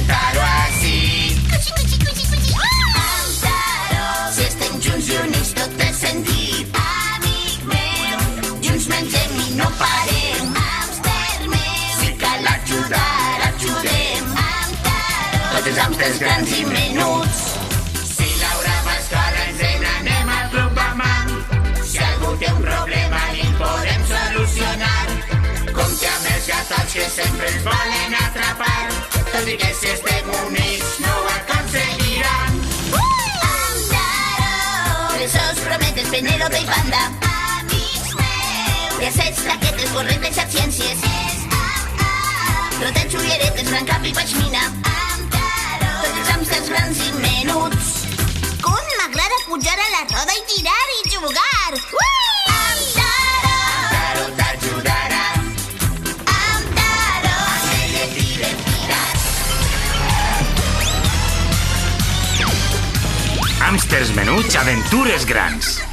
Taro així. Amb Taro, si estem junts i units tot té sentit. Amic meu, junts mengem i no parem. Hàmster meu, si cal ajudar, ajudem. Amb Taro, tots els hàmsters grans i menuts. Si Laura va a escola ens n'anem al club de mans. Si algú té un problema li podem solucionar. Compte amb els gatots que sempre ens volen atrapar. Tot i que si estem units no ho aconseguiran. Amb Taro, els ous prometes, Penélope i Panda. Amics meus, llacets, taquetes, correntes, ciències. Rotets, ulleretes, gran cap i peixmina. Amb Taro, tots els hàmsters grans i menuts. Com m'agrada pujar a la roda i tirar i jugar! Amb Taro t'ajudarà. Amb Taro se divertiràs. Hàmsters menuts, aventures grans.